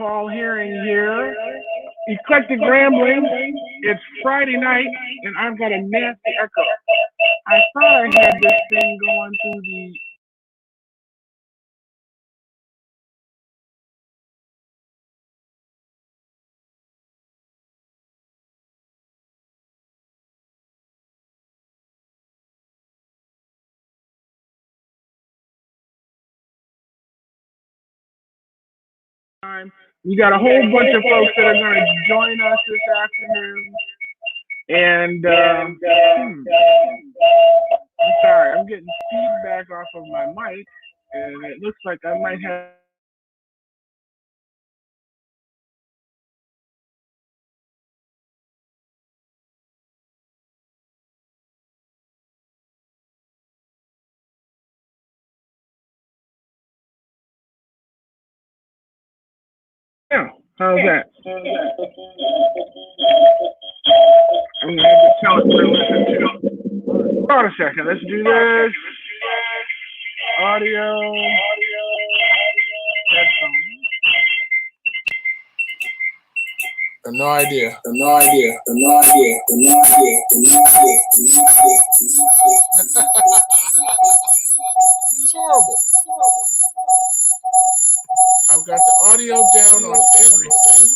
call hearing here. Eclectic Rambling. It's Friday night, and I've got a nasty echo. I thought I had this thing going through the. We got a whole bunch of folks that are going to join us this afternoon. And I'm sorry, I'm getting feedback off of my mic, and it looks like I might have. Yeah, how's that? I'm going to have to tell it to listen to. Hold on a second, let's do this. Audio. Headphones. No idea. This is horrible. I've got the audio down on everything.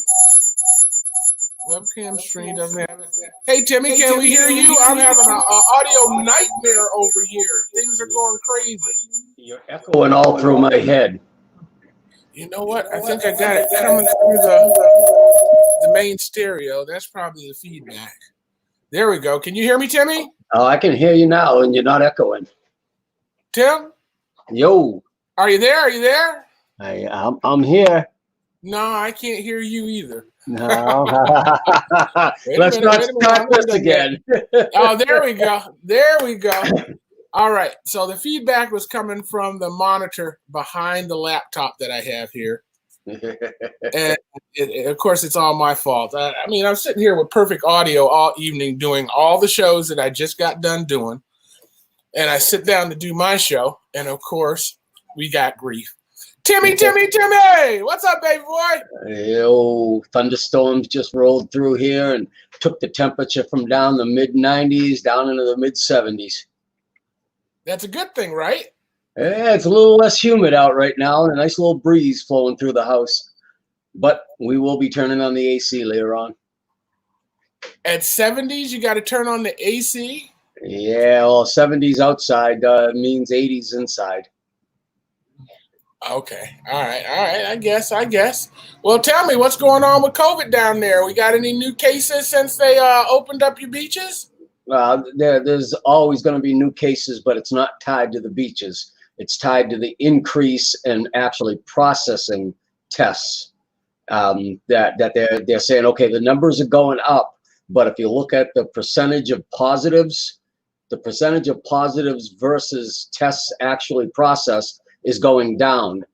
Webcam stream doesn't have it. Hey, Timmy, can we hear you? I'm having an audio nightmare over here. Things are going crazy. You're echoing all through my head. You know what? I think I got it coming through the main stereo. That's probably the feedback. There we go. Can you hear me, Timmy? Oh, I can hear you now, and you're not echoing. Tim? Yo. Are you there? Are you there? I'm here. No, I can't hear you either. No. Let's not start this again. Oh, there we go. There we go. All right. So the feedback was coming from the monitor behind the laptop that I have here. And of course, it's all my fault. I mean, I'm sitting here with perfect audio all evening doing all the shows that I just got done doing. And I sit down to do my show. And of course, we got grief. Timmy! What's up, baby boy? Yo, thunderstorms just rolled through here and took the temperature from down the mid-90s down into the mid-70s. That's a good thing, right? Yeah, it's a little less humid out right now and a nice little breeze flowing through the house. But we will be turning on the AC later on. At 70s, you got to turn on the AC? Yeah, well, 70s outside means 80s inside. Okay. All right. I guess. Well, tell me, what's going on with COVID down there? We got any new cases since they opened up your beaches? There's always going to be new cases, but it's not tied to the beaches. It's tied to the increase in actually processing tests. That they're saying, okay, the numbers are going up, but if you look at the percentage of positives versus tests actually processed is going down.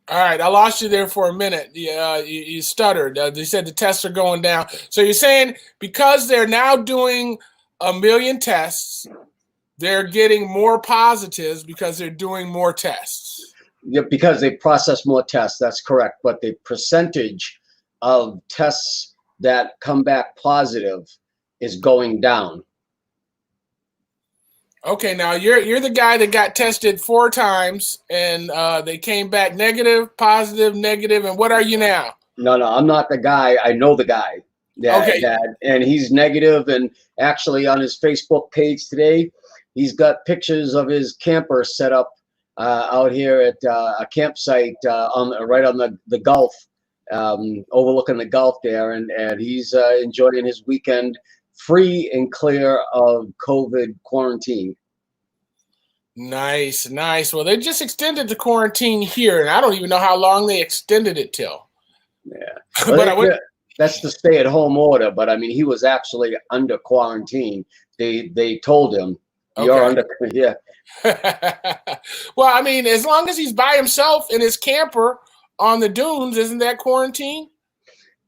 All right, I lost you there for a minute. You stuttered. They said the tests are going down. So you're saying because they're now doing 1 million tests, they're getting more positives because they're doing more tests. Yeah, because they process more tests, that's correct. But the percentage of tests that come back positive is going down. Okay, now you're the guy that got tested 4 times and they came back negative, positive, negative, and what are you now? No, I'm not the guy. I know the guy. And he's negative. And actually, on his Facebook page today, he's got pictures of his camper set up out here at a campsite right on the Gulf, overlooking the Gulf there, and he's enjoying his weekend free and clear of COVID quarantine. Nice. Well, they just extended the quarantine here, and I don't even know how long they extended it till. Yeah, well, that's the stay-at-home order. But I mean, he was actually under quarantine. They told him, "You're under." Yeah. Well, I mean, as long as he's by himself in his camper on the dunes, isn't that quarantine?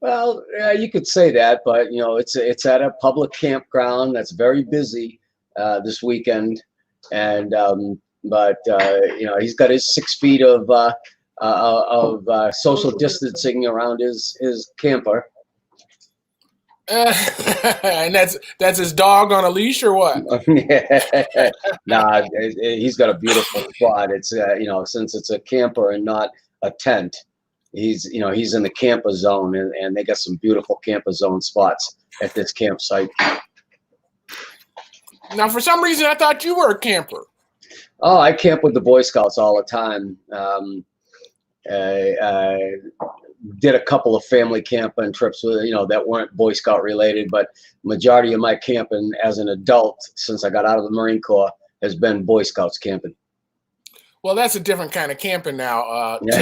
Well, you could say that, but you know, it's at a public campground that's very busy, this weekend, and but he's got his 6 feet of social distancing around his camper. And that's his dog on a leash or what? Nah, he's got a beautiful spot. It's since it's a camper and not a tent, he's in the camper zone, and they got some beautiful camper zone spots at this campsite. Now, for some reason, I thought you were a camper. Oh, I camp with the Boy Scouts all the time. I did a couple of family camping trips with, that weren't Boy Scout related, but majority of my camping as an adult since I got out of the Marine Corps has been Boy Scouts camping. Well, that's a different kind of camping now. That's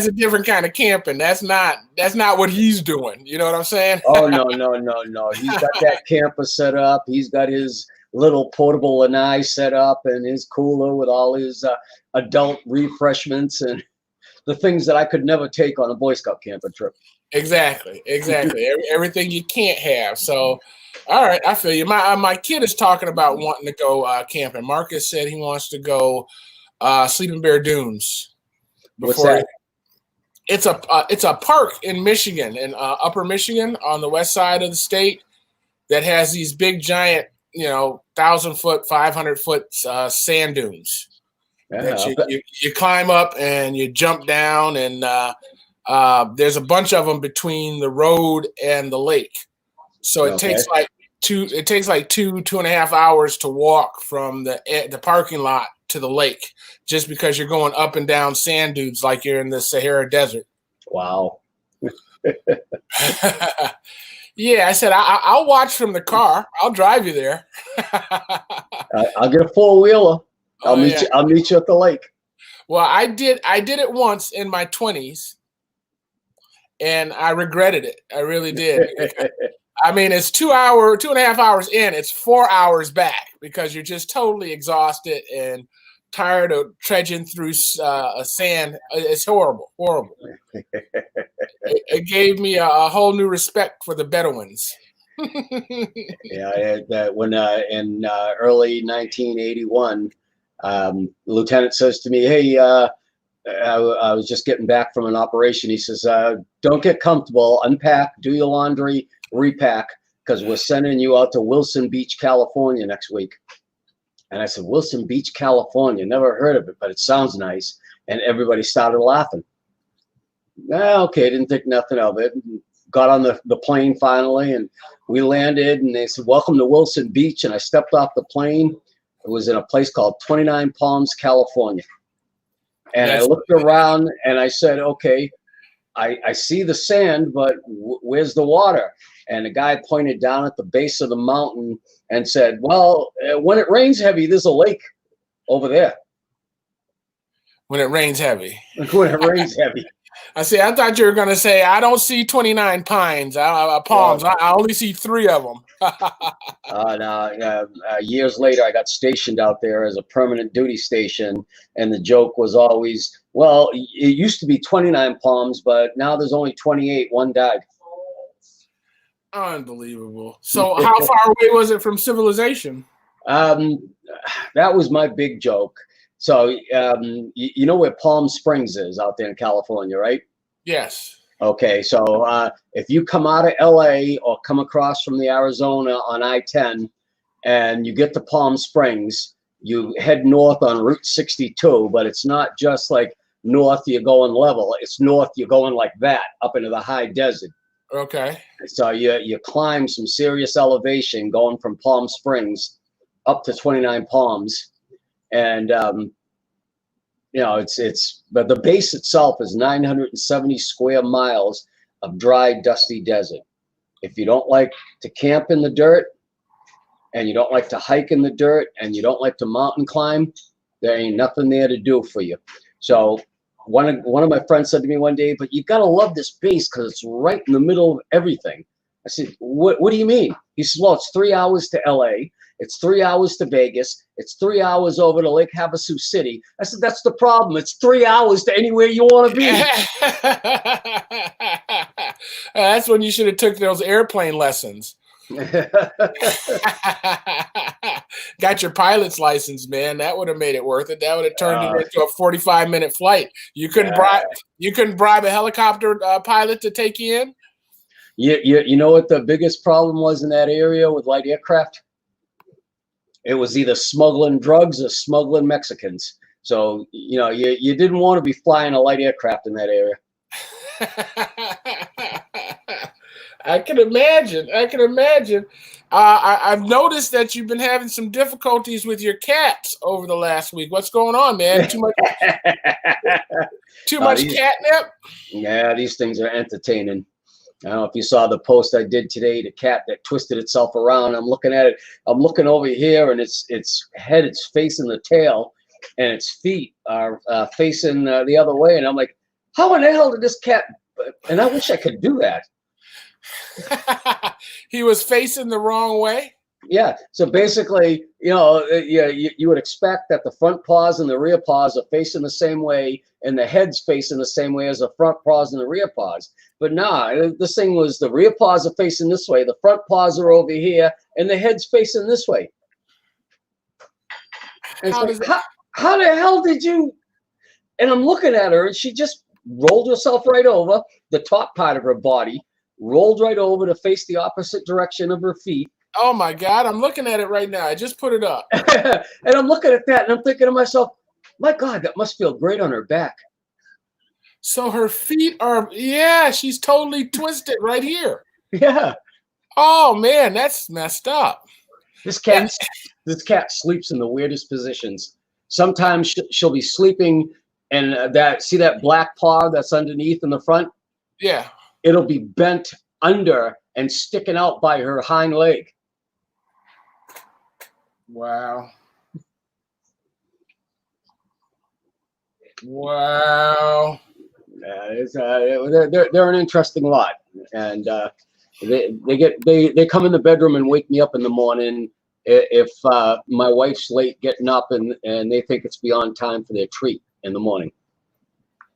a different kind of camping. That's not what he's doing. You know what I'm saying? Oh, no. He's got that camper set up. He's got his little portable lanai set up and his cooler with all his adult refreshments and the things that I could never take on a Boy Scout camping trip. Exactly. Everything you can't have. So, all right, I feel you. My kid is talking about wanting to go camping. Marcus said he wants to go Sleeping Bear Dunes. What's that? It's a park in Michigan, in Upper Michigan, on the west side of the state, that has these big giant, 1,000-foot, 500-foot sand dunes. That you climb up and you jump down, and there's a bunch of them between the road and the lake. So it takes like 2.5 hours to walk from the parking lot to the lake, just because you're going up and down sand dunes like you're in the Sahara Desert. Wow. Yeah, I said I'll watch from the car. I'll drive you there. I'll get a 4-wheeler. I'll meet you at the lake. Well, I did it once in my 20s, and I regretted it. I really did. I mean, it's 2.5 hours in. It's 4 hours back because you're just totally exhausted and tired of trudging through sand. It's horrible. It gave me a whole new respect for the Bedouins. Yeah, when in early 1981. Lieutenant says to me, "Hey, I was just getting back from an operation." He says, "Don't get comfortable. Unpack, do your laundry, repack, because we're sending you out to Wilson Beach, California next week." And I said, "Wilson Beach, California? Never heard of it, but it sounds nice." And everybody started laughing. Okay, didn't think nothing of it. Got on the plane finally, and we landed. And they said, "Welcome to Wilson Beach." And I stepped off the plane. It was in a place called 29 Palms, California. And I looked around and I said, okay, I see the sand, but where's the water? And the guy pointed down at the base of the mountain and said, well, when it rains heavy, there's a lake over there. When it rains heavy. When it rains heavy. I thought you were going to say, I don't see 29 palms. I only see 3 of them. Years later, I got stationed out there as a permanent duty station, and the joke was always, well, it used to be 29 palms, but now there's only 28. One died. Unbelievable. So how far away was it from civilization? That was my big joke. So you know where Palm Springs is out there in California, right? Yes. Okay, so if you come out of LA or come across from the Arizona on I-10 and you get to Palm Springs, you head north on Route 62, but it's not just like north you're going level. It's north you're going like that up into the high desert. Okay. So you climb some serious elevation going from Palm Springs up to 29 Palms. And but the base itself is 970 square miles of dry, dusty desert. If you don't like to camp in the dirt, and you don't like to hike in the dirt, and you don't like to mountain climb, there ain't nothing there to do for you. So one of my friends said to me one day, but you gotta love this base because it's right in the middle of everything. I said, what do you mean? He said, well, it's 3 hours to LA. It's 3 hours to Vegas. It's 3 hours over to Lake Havasu City. I said, that's the problem. It's 3 hours to anywhere you want to be. That's when you should have took those airplane lessons. Got your pilot's license, man. That would have made it worth it. That would have turned it into a 45-minute flight. You couldn't bribe a helicopter pilot to take you in? You know what the biggest problem was in that area with light aircraft? It was either smuggling drugs or smuggling Mexicans. So, you didn't want to be flying a light aircraft in that area. I can imagine. I've noticed that you've been having some difficulties with your cats over the last week. What's going on, man? Too much catnip? Yeah, these things are entertaining. I don't know if you saw the post I did today, the cat that twisted itself around. I'm looking at it. I'm looking over here, and its head, it's facing the tail, and its feet are facing the other way. And I'm like, how in the hell did this cat? And I wish I could do that. He was facing the wrong way. Yeah. So basically, you would expect that the front paws and the rear paws are facing the same way, and the head's facing the same way as the front paws and the rear paws. But nah, this thing was the rear paws are facing this way, the front paws are over here, and the head's facing this way. And how the hell did you? And I'm looking at her, and she just rolled herself right over the top part of her body, rolled right over to face the opposite direction of her feet. Oh my God, I'm looking at it right now. I just put it up. And I'm looking at that, and I'm thinking to myself, my God, that must feel great on her back. So her feet are, yeah, she's totally twisted right here. Yeah. Oh man, that's messed up. This cat sleeps in the weirdest positions. Sometimes she'll be sleeping, and see that black paw that's underneath in the front? Yeah. It'll be bent under and sticking out by her hind leg. Wow. Wow. They're an interesting lot, and they come in the bedroom and wake me up in the morning if my wife's late getting up and they think it's beyond time for their treat in the morning.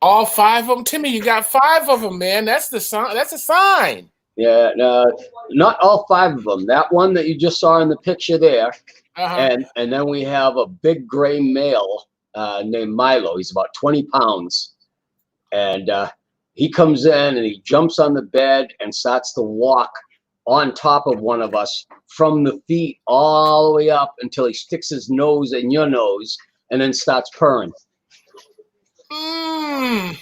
All 5 of them, Timmy. You got 5 of them, man. That's the sign. That's a sign. Yeah, no, not all 5 of them. That one that you just saw in the picture there, and then we have a big gray male named Milo. He's about 20 pounds. And he comes in and he jumps on the bed and starts to walk on top of one of us from the feet all the way up until he sticks his nose in your nose and then starts purring. 20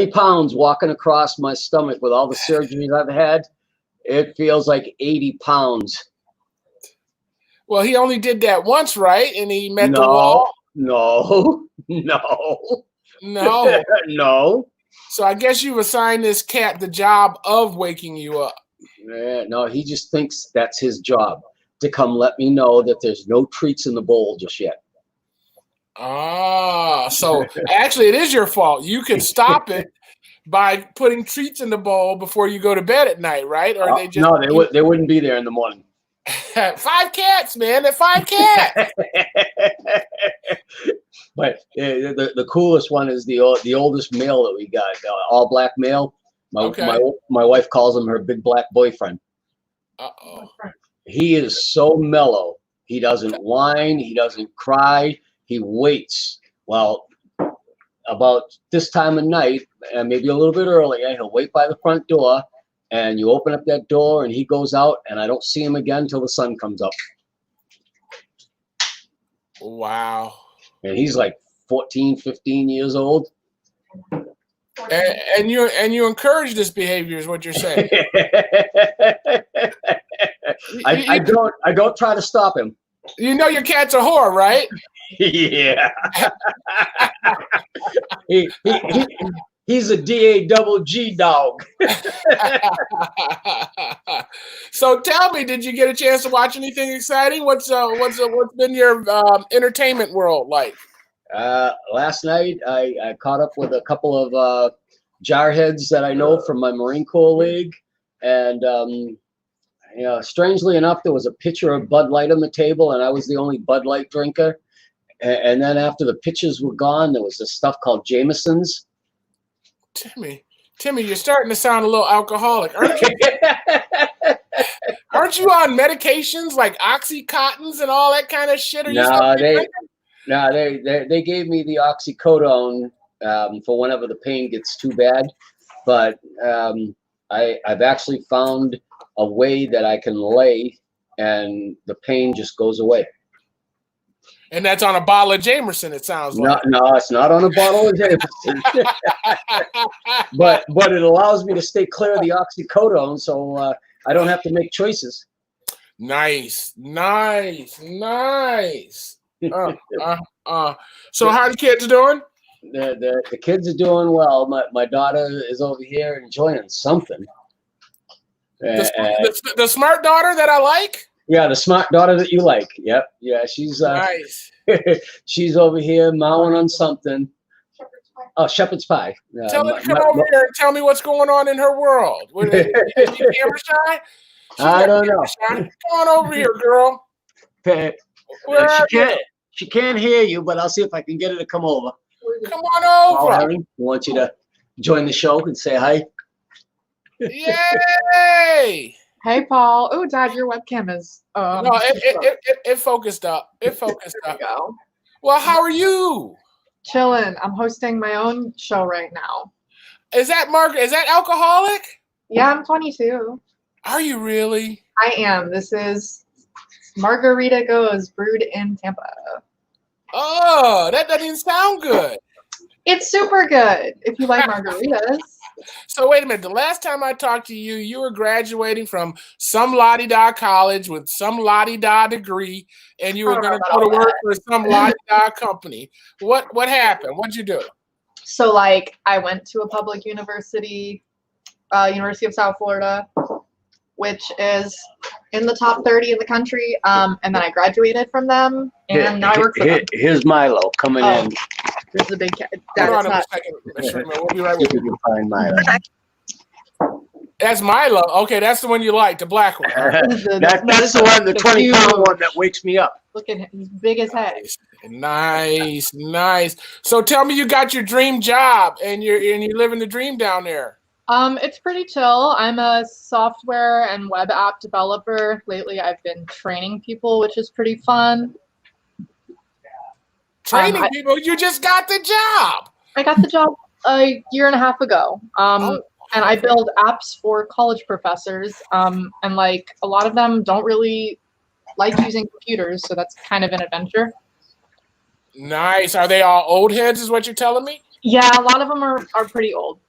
pounds walking across my stomach with all the surgeries I've had. It feels like 80 pounds. Well, he only did that once, right? And he met the wall? No. No. So I guess you've assigned this cat the job of waking you up. No, he just thinks that's his job, to come let me know that there's no treats in the bowl just yet. So actually it is your fault. You can stop it by putting treats in the bowl before you go to bed at night, right? Or they just they wouldn't be there in the morning. 5 cats, man. They're 5 cats. But the coolest one is the oldest male that we got, all black male. My wife calls him her big black boyfriend. Uh-oh. He is so mellow. He doesn't whine. He doesn't cry. He waits. Well, about this time of night, and maybe a little bit earlier, he'll wait by the front door, and you open up that door, and he goes out, and I don't see him again until the sun comes up. Wow. And he's like 14, 15 years old. And you encourage this behavior is what you're saying. I don't try to stop him. You know your cat's a whore, right? Yeah. He's a DAGG dog. So tell me, did you get a chance to watch anything exciting? What's been your entertainment world like? Last night I caught up with a couple of jarheads that I know from my Marine Corps league, and strangely enough, there was a pitcher of Bud Light on the table, and I was the only Bud Light drinker. And then after the pitchers were gone, there was this stuff called Jameson's. Timmy, Timmy, you're starting to sound a little alcoholic, aren't you? Aren't you on medications like Oxycontins and all that kind of shit? Are you they gave me the oxycodone for whenever the pain gets too bad, but I've actually found a way that I can lay and the pain just goes away. And that's on a bottle of Jameson, it sounds like. No, it's not on a bottle of Jameson. but it allows me to stay clear of the oxycodone, so I don't have to make choices. Nice. So how the kids doing? The kids are doing well. My daughter is over here enjoying something. The smart daughter that I like? Yeah, the smart daughter that you like. Yep. Yeah, she's nice. She's over here mowing on something. Oh, shepherd's pie. Tell her to come over here and tell me what's going on in her world. Is she camera shy? I don't know. Come on over here, girl. She can't hear you, but I'll see if I can get her to come over. Come on over. I want you to join the show and say hi. Yay! Hey, Paul. Oh, Dad, your webcam is. No, it focused up. It focused up. There you go. Well, how are you? Chilling. I'm hosting my own show right now. Is that Margaret? Is that alcoholic? Yeah, I'm 22. Are you really? I am. This is Margarita Goes, brewed in Tampa. Oh, that doesn't even sound good. It's super good if you like margaritas. So wait a minute. The last time I talked to you, you were graduating from some la-di-da college with some la-di-da degree, and you were going to go to work for some la-di-da company. What happened? What'd you do? So, like, I went to a public university, University of South Florida, which is in the top 30 in the country, and then I graduated from them, and now I work for them. Here's Milo coming in. This is a big cat. Hold on a second, Ms. Sherman. We'll be right with you. You can find Milo. That's Milo. Okay, that's the one you like, the black one. That's the one, the 20-pound one that wakes me up. Look at him. He's big as heck. Nice. So tell me you got your dream job and you're living the dream down there. It's pretty chill. I'm a software and web app developer. Lately, I've been training people, which is pretty fun. Training people? You just got the job. I got the job a year and a half ago. And I build apps for college professors. And like a lot of them don't really like using computers, so that's kind of an adventure. Nice. Are they all old heads is what you're telling me? Yeah, a lot of them are pretty old.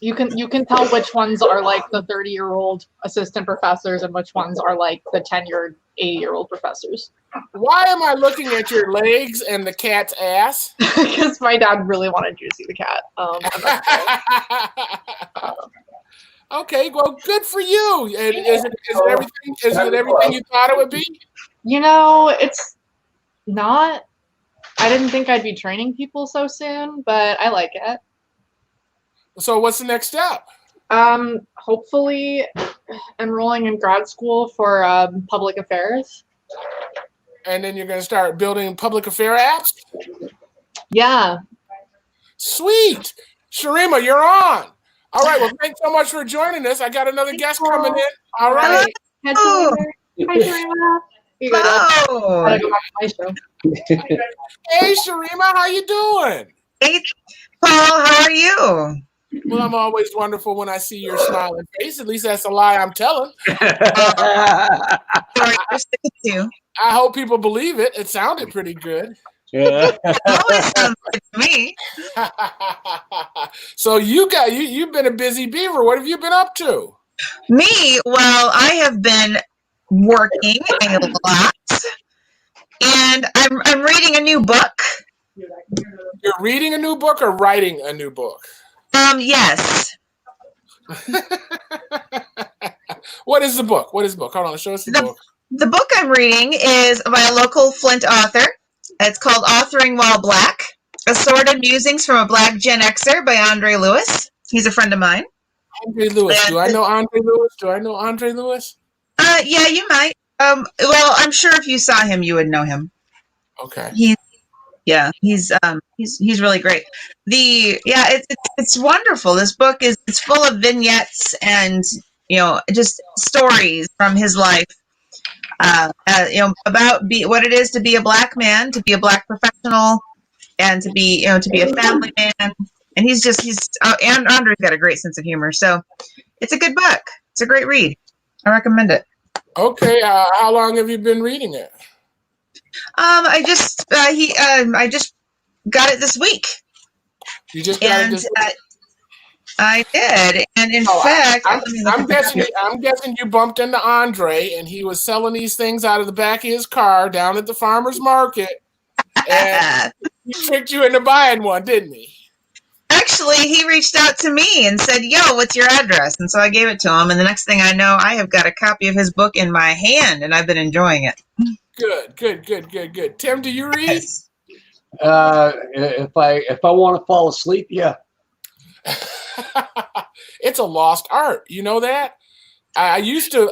You can tell which ones are like the 30-year-old assistant professors and which ones are like the 10-year, 80-year-old professors. Why am I looking at your legs and the cat's ass? Because my dad really wanted you to see the cat. Okay, well, good for you. Is it everything you thought it would be? You know, it's not. I didn't think I'd be training people so soon, but I like it. So what's the next step? Hopefully enrolling in grad school for public affairs. And then you're going to start building public affair apps? Yeah. Sweet. Sharima, you're on. All right. Well, thanks so much for joining us. I got another guest coming in. All right. Hello. Hi, Sharima. You gotta go back to my show. Hey, Sharima, how you doing? Hey, Paul, how are you? Well, I'm always wonderful when I see your smiling face. At least that's a lie I'm telling. Sorry, you. I hope people believe it. It sounded pretty good. Yeah. It always sounds good to me. So you've been a busy beaver. What have you been up to? Me? Well, I have been working a lot, and I'm reading a new book. You're reading a new book or writing a new book? Yes. What is the book? Hold on, show us the book. The book I'm reading is by a local Flint author. It's called Authoring While Black, Assorted Musings from a Black Gen Xer by Andre Lewis. He's a friend of mine. Andre Lewis. Do I know Andre Lewis? Yeah, you might. Well, I'm sure if you saw him, you would know him. Okay. Yeah, he's really great. It's wonderful. This book it's full of vignettes and just stories from his life. About what it is to be a black man, to be a black professional, and to be a family man. And and Andre's got a great sense of humor. So it's a good book. It's a great read. I recommend it. Okay, how long have you been reading it? I just got it this week. You just got it this week? I did, and in fact, I'm guessing you bumped into Andre, and he was selling these things out of the back of his car down at the farmer's market, and he tricked you into buying one, didn't he? Actually, he reached out to me and said, "Yo, what's your address?" And so I gave it to him, and the next thing I know, I have got a copy of his book in my hand, and I've been enjoying it. Good. Tim, do you read? If I want to fall asleep, yeah. It's a lost art. You know that? I used to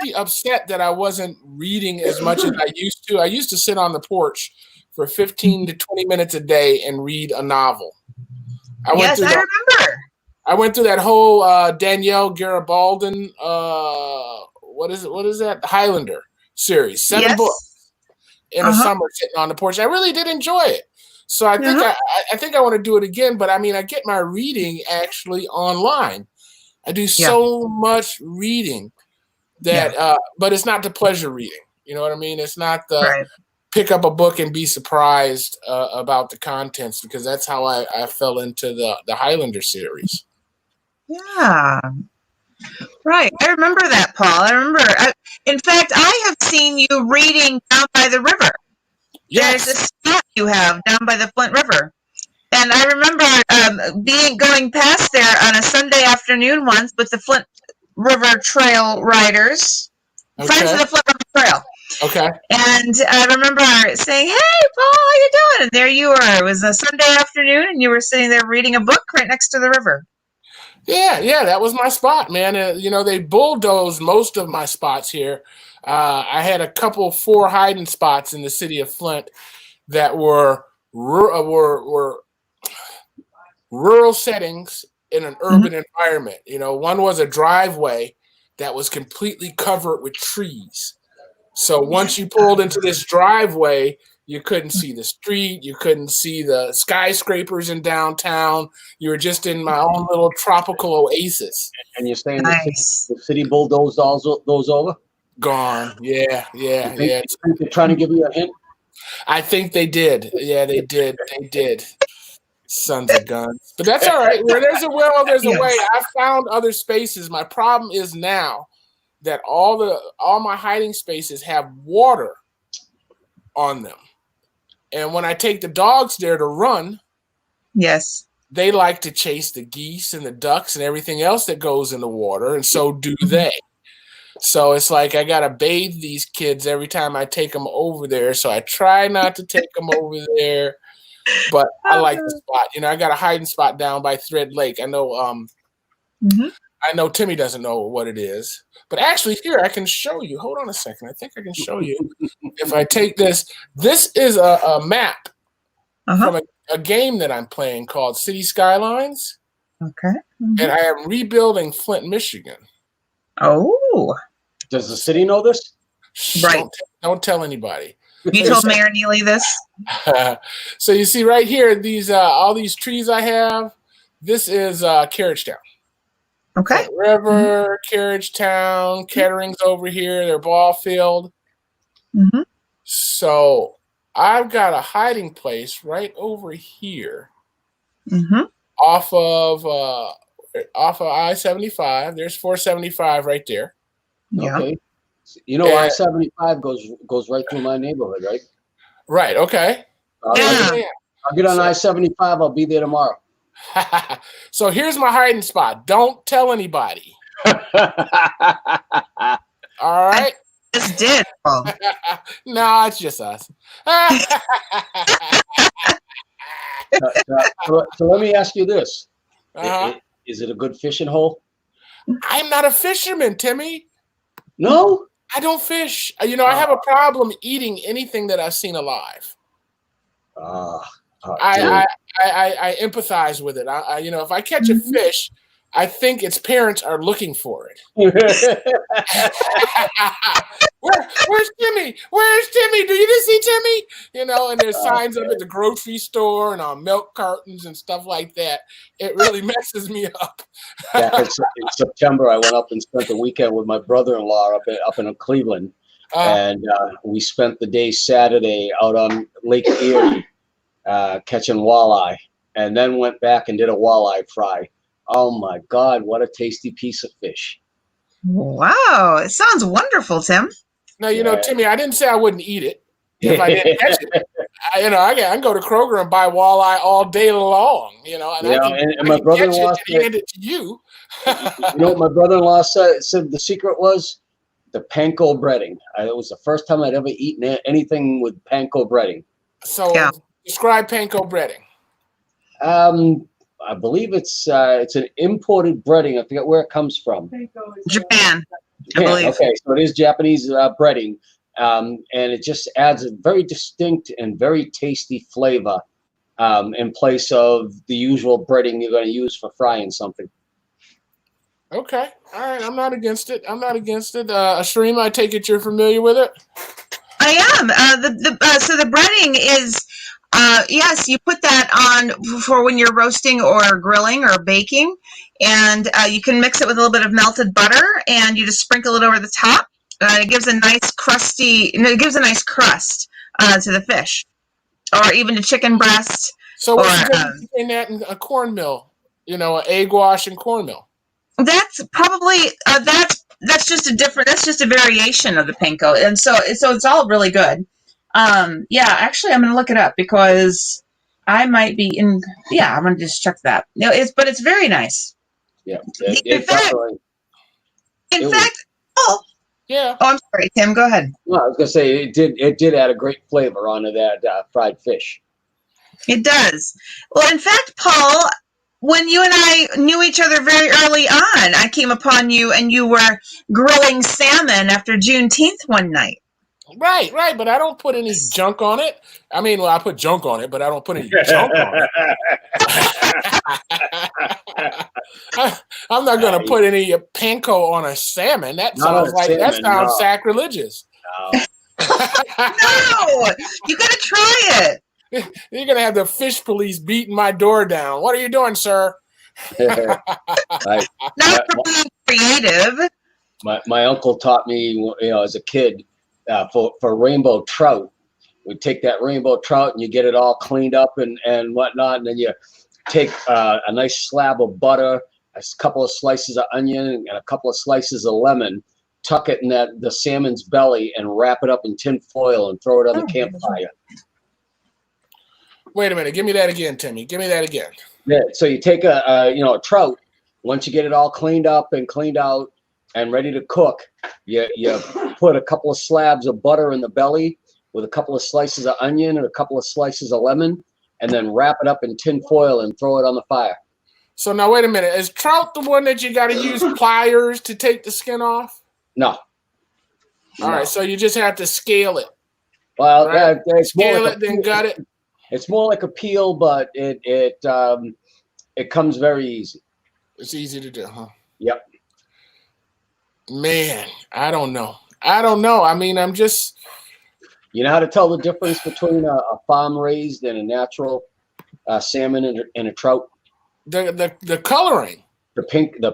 be upset that I wasn't reading as much as I used to. I used to sit on the porch for 15 to 20 minutes a day and read a novel. I remember. I went through that whole Danielle Garibaldin, what is that? Highlander series. 7 books in a summer sitting on the porch. I really did enjoy it. So I think I want to do it again, but I mean, I get my reading actually online. I do so much reading that, but it's not the pleasure reading. You know what I mean? It's not the pick up a book and be surprised about the contents, because that's how I fell into the Highlander series. Yeah. Right. I remember that, Paul. In fact, I have seen you reading down by the river. Yes. There's a spot you have down by the Flint River. And I remember going past there on a Sunday afternoon once with the Flint River Trail riders, friends of the Flint River Trail. Okay. And I remember saying, "Hey, Paul, how you doing?" And there you were. It was a Sunday afternoon, and you were sitting there reading a book right next to the river. Yeah, that was my spot, man. They bulldozed most of my spots here. I had a couple 4 hiding spots in the city of Flint that were rural settings in an urban environment. One was a driveway that was completely covered with trees. So once you pulled into this driveway, you couldn't see the street. You couldn't see the skyscrapers in downtown. You were just in my own little tropical oasis. And you're saying the city bulldozed all those over? Gone. Yeah. You think they're trying to give you a hint? I think they did. Yeah, they did. Sons of guns. But that's all right. Where there's a will, there's a way. I found other spaces. My problem is now that all my hiding spaces have water on them. And when I take the dogs there to run, they like to chase the geese and the ducks and everything else that goes in the water, and so do they. So it's like I gotta bathe these kids every time I take them over there. So I try not to take them over there, but I like the spot. I got a hiding spot down by Thread Lake. I know. I know Timmy doesn't know what it is, but actually here I can show you. Hold on a second. I think I can show you. If I take this, this is a map from a game that I'm playing called City Skylines. Okay. And I am rebuilding Flint, Michigan. Oh. Does the city know this? Right. Don't tell anybody. You told Mayor Neely this? So you see right here, these all these trees I have. This is Carriage Town. Okay. River, Carriage Town, Kettering's over here, their ball field. So I've got a hiding place right over here, off of I-75. There's 475 right there. Yeah. Okay. I-75 goes right through my neighborhood, right? Right. Okay. I'll get on I-75. I'll be there tomorrow. So here's my hiding spot. Don't tell anybody. All right. Just did. No, it's just us. So let me ask you this: Is it a good fishing hole? I'm not a fisherman, Timmy. No, I don't fish. I have a problem eating anything that I've seen alive. I empathize with it. If I catch a fish, I think its parents are looking for it. Where's Timmy? Where's Timmy? Do you just see Timmy? And there's signs up at the grocery store and on milk cartons and stuff like that. It really messes me up. Back in September, I went up and spent the weekend with my brother-in-law up in Cleveland, and we spent the day Saturday out on Lake Erie catching walleye, and then went back and did a walleye fry. Oh my God, what a tasty piece of fish. Wow, it sounds wonderful, Tim. Now, Timmy, I didn't say I wouldn't eat it if I didn't catch it. I can go to Kroger and buy walleye all day long, and my brother-in-law hand it to you. You know what my brother-in-law said the secret was? The panko breading. It was the first time I'd ever eaten anything with panko breading. So describe panko breading. I believe it's an imported breading. I forget where it comes from. Japan, I believe. Okay, so it is Japanese breading, and it just adds a very distinct and very tasty flavor in place of the usual breading you're going to use for frying something. Okay, all right. I'm not against it. Ashreem, I take it you're familiar with it. I am. So the breading is. Yes, you put that on for when you're roasting or grilling or baking, and you can mix it with a little bit of melted butter, and you just sprinkle it over the top. It gives a nice crust to the fish, or even to chicken breast. So what's the difference between that and a cornmeal? An egg wash and cornmeal. That's probably that's just a variation of the panko, and so it's all really good. Actually, I'm going to look it up because I might be in. Yeah, I'm going to just check that. But it's very nice. Yeah. In fact. Yeah. Oh, I'm sorry, Tim. Go ahead. No, I was going to say it did add a great flavor onto that fried fish. It does. Well, in fact, Paul, when you and I knew each other very early on, I came upon you and you were grilling salmon after Juneteenth one night. Right, but I don't put any junk on it. I mean, I put junk on it, but I don't put any junk on it. I'm not going to put any panko on a salmon. That sounds sacrilegious. No. No, you got to try it. You're going to have the fish police beating my door down. What are you doing, sir? Not for being creative. My uncle taught me, as a kid, for rainbow trout. We take that rainbow trout and you get it all cleaned up and whatnot, and then you take a nice slab of butter, a couple of slices of onion, and a couple of slices of lemon, tuck it in the salmon's belly, and wrap it up in tin foil and throw it on the campfire. Wait a minute. Give me that again, Timmy. Give me that again. Yeah. So you take a trout. Once you get it all cleaned up and cleaned out and ready to cook, you put a couple of slabs of butter in the belly with a couple of slices of onion and a couple of slices of lemon, and then wrap it up in tin foil and throw it on the fire. So now wait a minute. Is trout the one that you got to use pliers to take the skin off? No. All right. So you just have to scale it. Well, right? scale it, then gut it. It's more like a peel, but it comes very easy. It's easy to do, huh? Yep. Man, I don't know. I mean, I'm just. You know how to tell the difference between a farm raised and a natural salmon and a trout? The coloring. The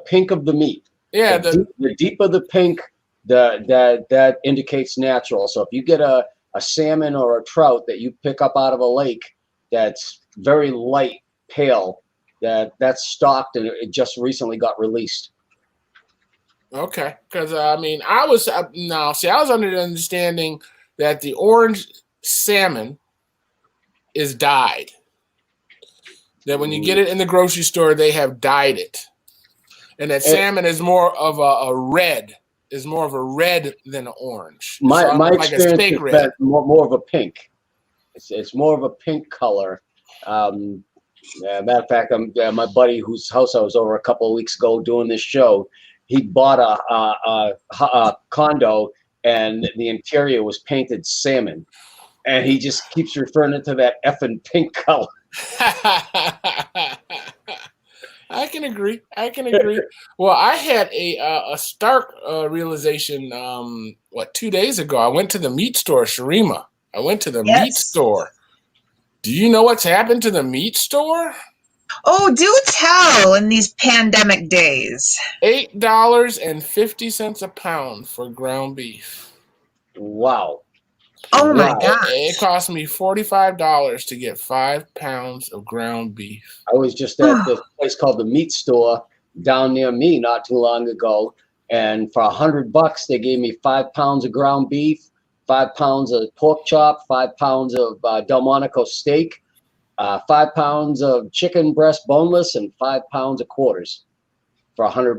pink of the meat. Yeah. The deeper the pink, that indicates natural. So if you get a salmon or a trout that you pick up out of a lake that's very light, pale, that's stocked and it just recently got released. Okay, because I was under the understanding that the orange salmon is dyed. That when you get it in the grocery store, they have dyed it, and that salmon is more of a red. Is more of a red than an orange. My experience is that more of a pink. It's more of a pink color. Matter of fact, my buddy whose house I was over a couple of weeks ago doing this show, he bought a condo and the interior was painted salmon, and he just keeps referring to that effing pink color. I can agree. Well, I had a stark realization. 2 days ago? I went to the meat store, Sharima. I went to the meat store. Do you know what's happened to the meat store? Oh, do tell in these pandemic days. $8.50 a pound for ground beef. Wow. Oh my gosh. It cost me $45 to get 5 pounds of ground beef. I was just at this place called the meat store down near me not too long ago, and for $100 they gave me 5 pounds of ground beef, 5 pounds of pork chop, 5 pounds of Delmonico steak, 5 pounds of chicken breast boneless, and 5 pounds of quarters for $100.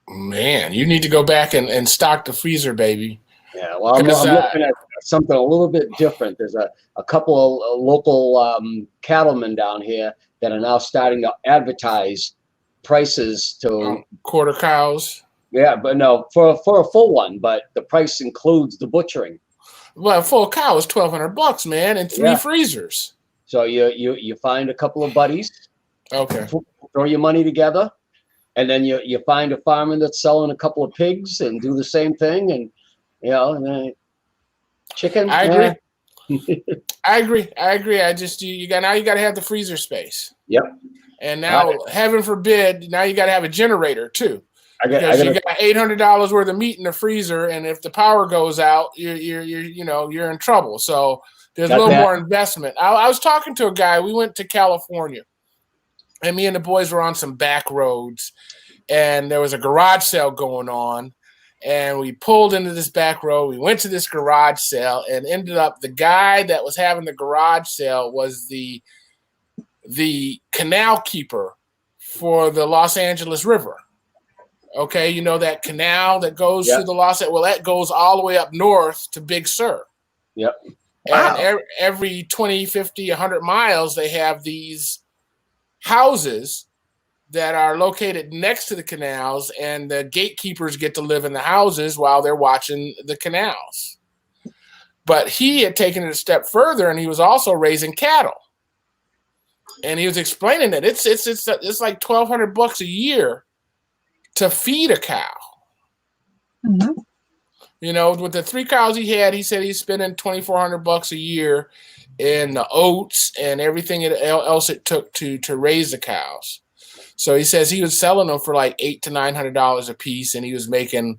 Man, you need to go back and stock the freezer, baby. Yeah, well, I'm looking at something a little bit different. There's a couple of local cattlemen down here that are now starting to advertise prices to quarter cows. Yeah, but no, for a full one, but the price includes the butchering. Well, a full cow is $1,200, man, and 3 freezers. So you find a couple of buddies. Okay. Throw your money together, and then you find a farmer that's selling a couple of pigs and do the same thing, and chicken. I agree. I agree. I just you got to have the freezer space. Yep. And now, heaven forbid, now you got to have a generator too. You got $800 worth of meat in the freezer, and if the power goes out, you're in trouble. So there's a little more investment. I was talking to a guy. We went to California, and me and the boys were on some back roads, and there was a garage sale going on. And we pulled into this back road. We went to this garage sale and ended up the guy that was having the garage sale was the canal keeper for the Los Angeles River. Okay, you know that canal that goes through the Los Angeles? Well, that goes all the way up north to Big Sur. Yep. And every 20, 50, 100 miles, they have these houses that are located next to the canals, and the gatekeepers get to live in the houses while they're watching the canals. But he had taken it a step further, and he was also raising cattle. And he was explaining that it's like $1,200 a year to feed a cow. Mm-hmm. You know, with the 3 cows he had, he said he's spending $2,400 a year in the oats and everything else it took to raise the cows. So he says he was selling them for like $800 to $900 a piece, and he was making,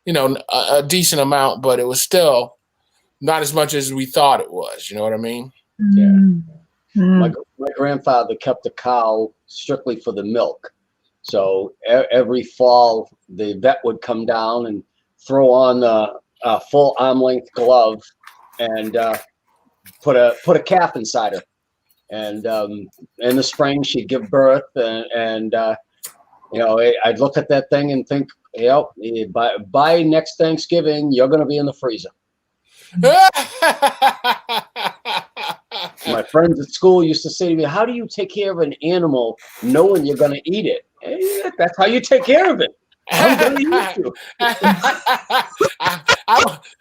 a decent amount, but it was still not as much as we thought it was. You know what I mean? Yeah. Mm-hmm. My grandfather kept a cow strictly for the milk. So every fall, the vet would come down and throw on the full arm-length glove and put a calf inside her. And in the spring, she'd give birth, and I'd look at that thing and think, by next Thanksgiving, you're going to be in the freezer. My friends at school used to say to me, "How do you take care of an animal knowing you're going to eat it?" That's how you take care of it. I'm going to eat you.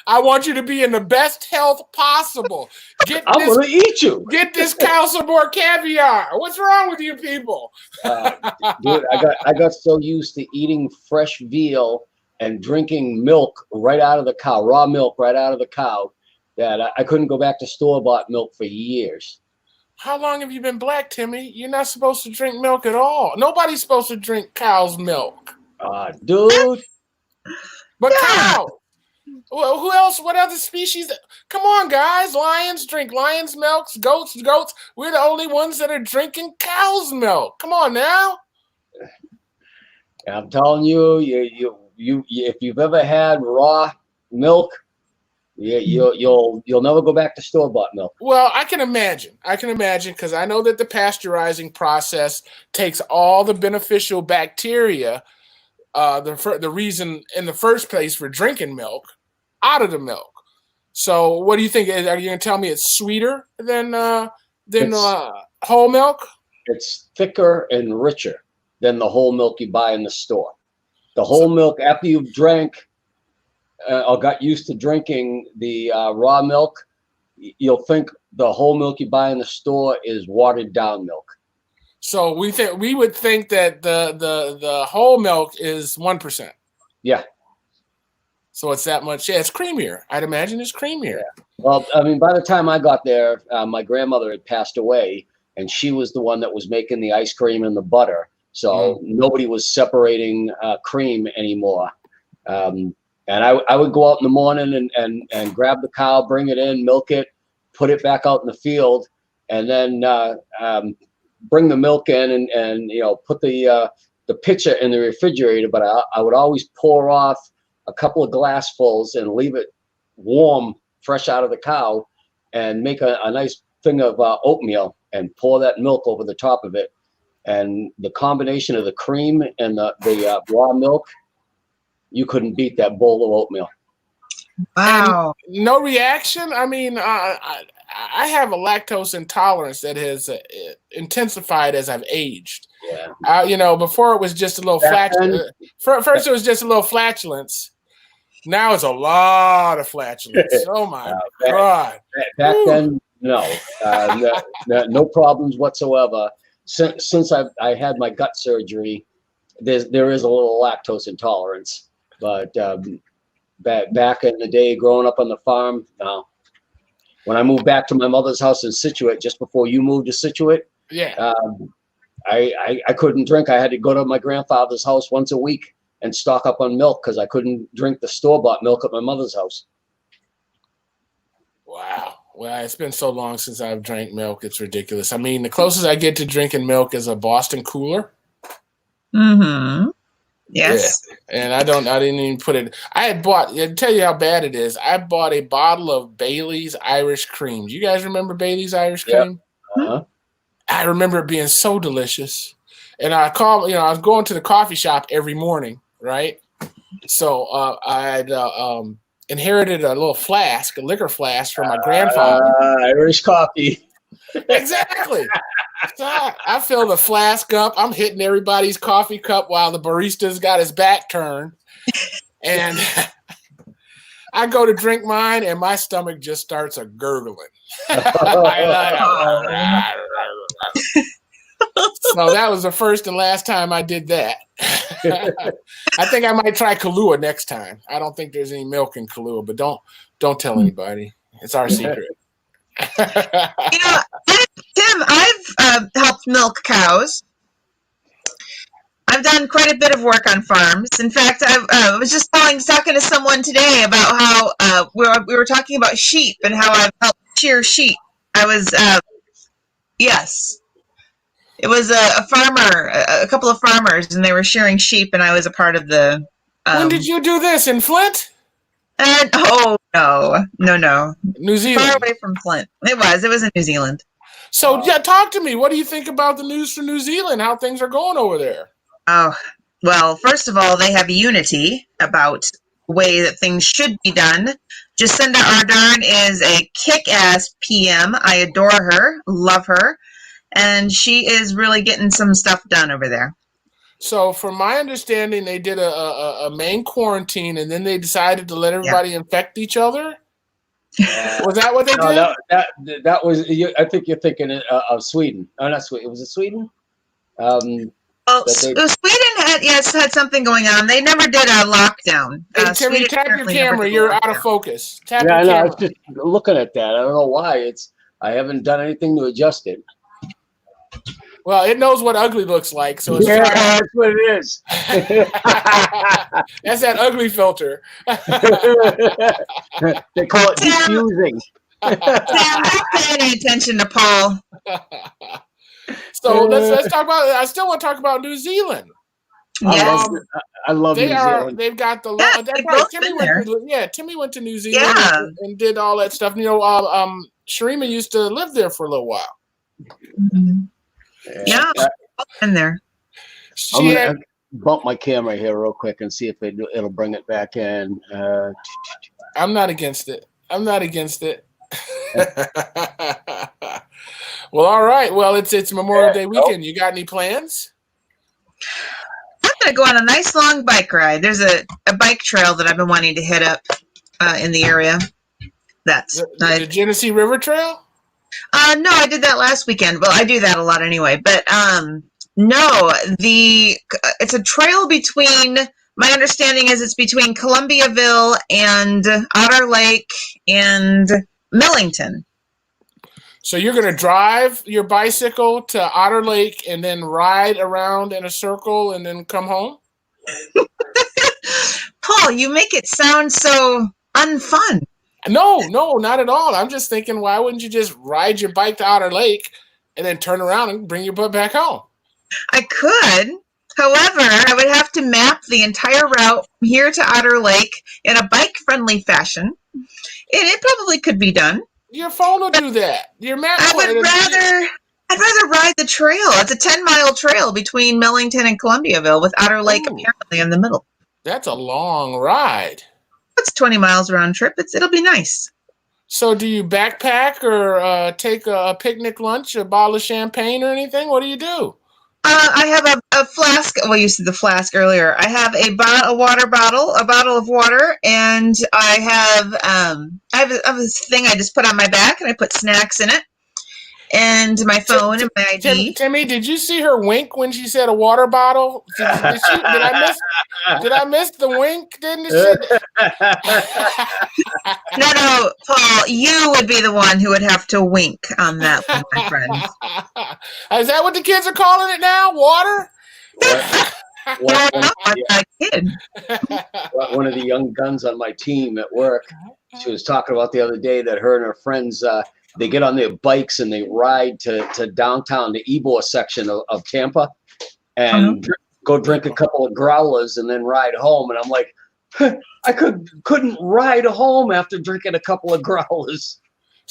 I want you to be in the best health possible. I'm going to eat you. Get this cow some more caviar. What's wrong with you people? Dude, I got so used to eating fresh veal and drinking milk right out of the cow, raw milk right out of the cow, that I couldn't go back to store-bought milk for years. How long have you been black, Timmy? You're not supposed to drink milk at all. Nobody's supposed to drink cow's milk. Dude. But cow. Well, who else? What other species? Come on, guys. Lions drink lions' milk. Goats. We're the only ones that are drinking cow's milk. Come on now. I'm telling you, you if you've ever had raw milk, you'll never go back to store-bought milk. Well, I can imagine because I know that the pasteurizing process takes all the beneficial bacteria, the reason in the first place for drinking milk, out of the milk. So what do you think? Are you going to tell me it's sweeter than whole milk? It's thicker and richer than the whole milk you buy in the store. The whole milk, after you've drank or got used to drinking the raw milk, you'll think the whole milk you buy in the store is watered down milk. So we would think that the whole milk is 1%. Yeah. So it's that much. Yeah, it's creamier. I'd imagine it's creamier. Yeah. Well, I mean, by the time I got there, my grandmother had passed away, and she was the one that was making the ice cream and the butter. So nobody was separating cream anymore. And I would go out in the morning and grab the cow, bring it in, milk it, put it back out in the field, and then bring the milk in and put the pitcher in the refrigerator. But I would always pour off a couple of glassfuls and leave it warm, fresh out of the cow, and make a nice thing of oatmeal and pour that milk over the top of it. And the combination of the cream and the raw milk, you couldn't beat that bowl of oatmeal. Wow. And no reaction? I mean, I have a lactose intolerance that has intensified as I've aged. Yeah. Before it was just a little flatulence. First, it was just a little flatulence. Now it's a lot of flatulence. Oh my God! Back then, no problems whatsoever. Since I had my gut surgery, there is a little lactose intolerance. But back in the day, growing up on the farm, no. When I moved back to my mother's house in Scituate, just before you moved to Scituate, I couldn't drink. I had to go to my grandfather's house once a week and stock up on milk because I couldn't drink the store-bought milk at my mother's house. Wow. Well, it's been so long since I've drank milk. It's ridiculous. I mean, the closest I get to drinking milk is a Boston Cooler. Mm-hmm. Yes. Yeah. And I didn't even put it. I'll tell you how bad it is. I bought a bottle of Bailey's Irish Cream. Do you guys remember Bailey's Irish Cream? Uh-huh. I remember it being so delicious. And I was going to the coffee shop every morning, right? So I'd inherited a little flask, a liquor flask from my grandfather. Irish coffee. Exactly. So I fill the flask up. I'm hitting everybody's coffee cup while the barista's got his back turned. And I go to drink mine, and my stomach just starts a gurgling. So that was the first and last time I did that. I think I might try Kahlua next time. I don't think there's any milk in Kahlua, but don't tell anybody. It's our secret. Tim, I've helped milk cows. I've done quite a bit of work on farms. In fact, I was just talking to someone today about how we were talking about sheep and how I've helped shear sheep. I was, yes. It was a farmer, a couple of farmers, and they were shearing sheep, and I was a part of the... when did you do this? In Flint? Oh, no. New Zealand. Far away from Flint. It was in New Zealand. So, talk to me. What do you think about the news from New Zealand, how things are going over there? Oh, well, first of all, they have unity about the way that things should be done. Jacinda Ardern is a kick-ass PM. I adore her, love her, and she is really getting some stuff done over there. So, from my understanding, they did a main quarantine, and then they decided to let everybody infect each other. Was that what they did? That was. I think you're thinking of Sweden. Oh, not Sweden. Was it Sweden? Sweden had something going on. They never did a lockdown. Hey, Timmy, tap your camera. You're out of focus. Tap your camera. I was camera. just looking at that. I don't know why. I haven't done anything to adjust it. Well, it knows what ugly looks like, so it's that's what it is. That's that ugly filter. They call it diffusing. Sam, not pay any attention to Paul. So let's talk about. I still want to talk about New Zealand. Yes, I love New Zealand. They've got the. Timmy went to New Zealand and did all that stuff. Sharima used to live there for a little while. Mm-hmm. Yeah, in there. I'm gonna bump my camera here real quick and see if it'll bring it back in. I'm not against it. Well, all right. Well, it's Memorial Day weekend. You got any plans? I'm gonna go on a nice long bike ride. There's a bike trail that I've been wanting to hit up in the area. That's the Genesee River Trail. No, I did that last weekend. Well, I do that a lot anyway. But no, it's a trail between. My understanding is it's between Columbiaville and Otter Lake and Millington. So you're going to drive your bicycle to Otter Lake and then ride around in a circle and then come home? Paul, you make it sound so unfun. No, not at all. I'm just thinking, why wouldn't you just ride your bike to Otter Lake and then turn around and bring your butt back home? I could. However, I would have to map the entire route from here to Otter Lake in a bike-friendly fashion. And it probably could be done. Your phone will do that. Your map. I'd rather ride the trail. It's a 10-mile trail between Millington and Columbiaville with Otter Lake apparently in the middle. That's a long ride. It's 20 miles round trip. It'll be nice. So do you backpack or take a picnic lunch, a bottle of champagne or anything? What do you do? I have a flask. Well, you said the flask earlier. I have a water bottle, a bottle of water, and I have this thing I just put on my back, and I put snacks in it, and my phone and my ID. Timmy, did you see her wink when she said a water bottle? Did I miss the wink? Didn't she? No, Paul, you would be the one who would have to wink on that one, my friend. Is that what the kids are calling it now? Water? One of the young guns on my team at work, she was talking about the other day that her and her friends, they get on their bikes and they ride to downtown, the Ybor section of Tampa, and go drink a couple of growlers and then ride home. And I'm like, I couldn't ride home after drinking a couple of growlers.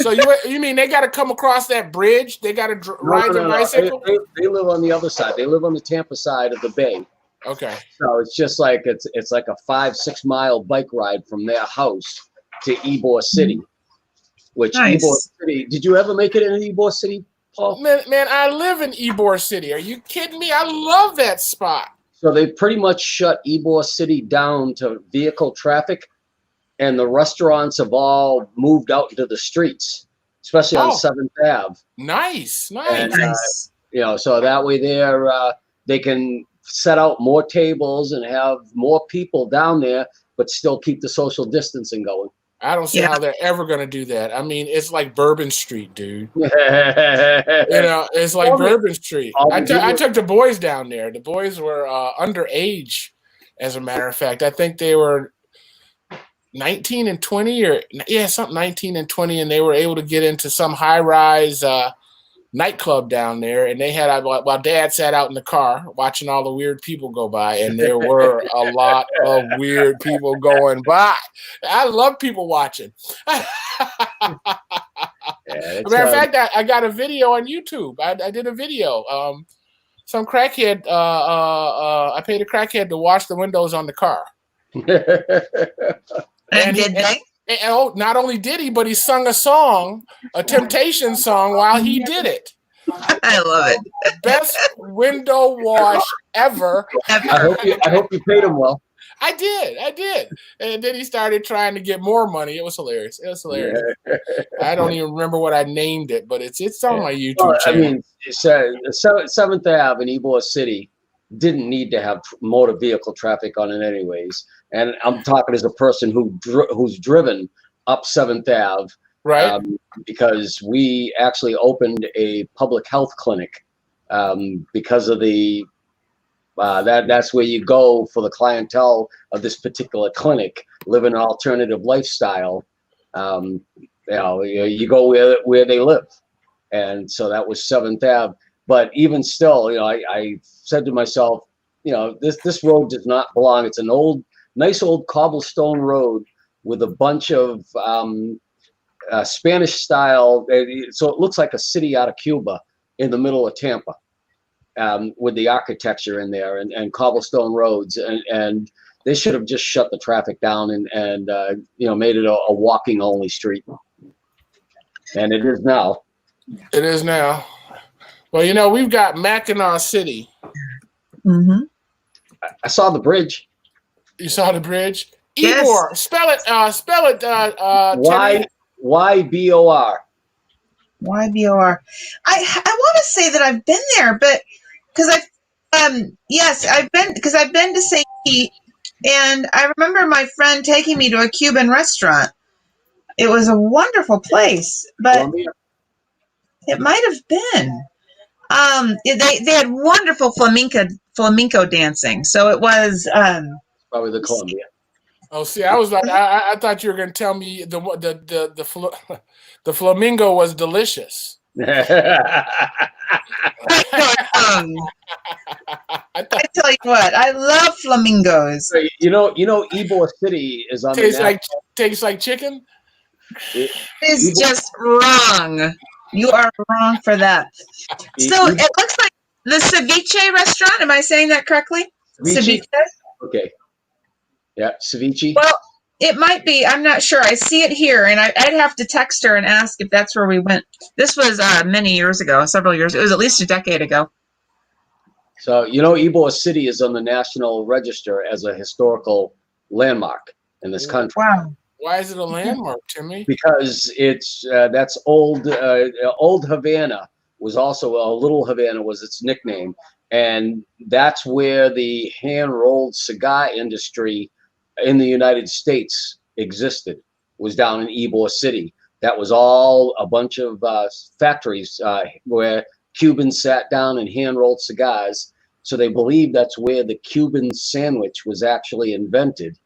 So you mean they got to come across that bridge? They got to ride their bicycle? They live on the other side. They live on the Tampa side of the bay. Okay. So it's just like it's like a 5-6 mile bike ride from their house to Ybor City. Which nice. Ybor City? Did you ever make it in Ybor City, Paul? Man, I live in Ybor City. Are you kidding me? I love that spot. So they pretty much shut Ybor City down to vehicle traffic, and the restaurants have all moved out into the streets, especially on 7th Ave. Nice. And, so that way they can set out more tables and have more people down there, but still keep the social distancing going. I don't see how they're ever going to do that. I mean, it's like Bourbon Street, dude. It's like Bourbon Street. I took the boys down there. The boys were underage, as a matter of fact. I think they were 19 and 20 something 19 and 20, and they were able to get into some high-rise nightclub down there, and they had while Dad sat out in the car watching all the weird people go by, and there were a lot of weird people going by. I love people watching. As a matter of fact, I got a video on YouTube. I did a video. Some crackhead. I paid a crackhead to wash the windows on the car. And did they? And not only did he, but he sung a Temptation song while he did it. I love it. Best window wash ever. I hope you paid him well. I did. And then he started trying to get more money. It was hilarious. Yeah. I don't even remember what I named it, but it's on my YouTube channel. I mean, 7th Ave in Ybor City didn't need to have motor vehicle traffic on it anyways. And I'm talking as a person who's driven up 7th Ave, right? Because we actually opened a public health clinic because of the that's where you go for the clientele of this particular clinic, live an alternative lifestyle. You go where they live, and so that was 7th Ave. But even still, I said to myself, this road does not belong. It's an nice old cobblestone road with a bunch of Spanish style. So it looks like a city out of Cuba in the middle of Tampa, with the architecture in there and cobblestone roads. And they should have just shut the traffic down and made it a walking only street. And it is now. It is now. Well, we've got Mackinac City. Mm-hmm. I saw the bridge. You saw the bridge? Yes. Ybor. Spell it. Y YBOR. YBOR. I want to say that I've been there, but because yes, I've been to St. Pete, and I remember my friend taking me to a Cuban restaurant. It was a wonderful place, but Columbia. it might have been. They had wonderful flamenco dancing, so it was. Probably the Columbia. Oh, see, I was like, I thought you were going to tell me the flamingo was delicious. I tell you what, I love flamingos. You know, Ybor City is on Tastes the tastes like chicken. It is just wrong. You are wrong for that. So it looks like the ceviche restaurant. Am I saying that correctly? Ceviche? Okay. Yeah, ceviche. Well, it might be. I'm not sure. I see it here, and I'd have to text her and ask if that's where we went. This was many years ago, several years. It was at least a decade ago. So, you know, Ybor City is on the National Register as a historical landmark in this country. Wow. Why is it a landmark, Timmy? Because it's that's old Havana was also Little Havana was its nickname, and that's where the hand-rolled cigar industry in the United States existed. Was down in Ybor City. That was all a bunch of factories where Cubans sat down and hand-rolled cigars. So they believe that's where the Cuban sandwich was actually invented.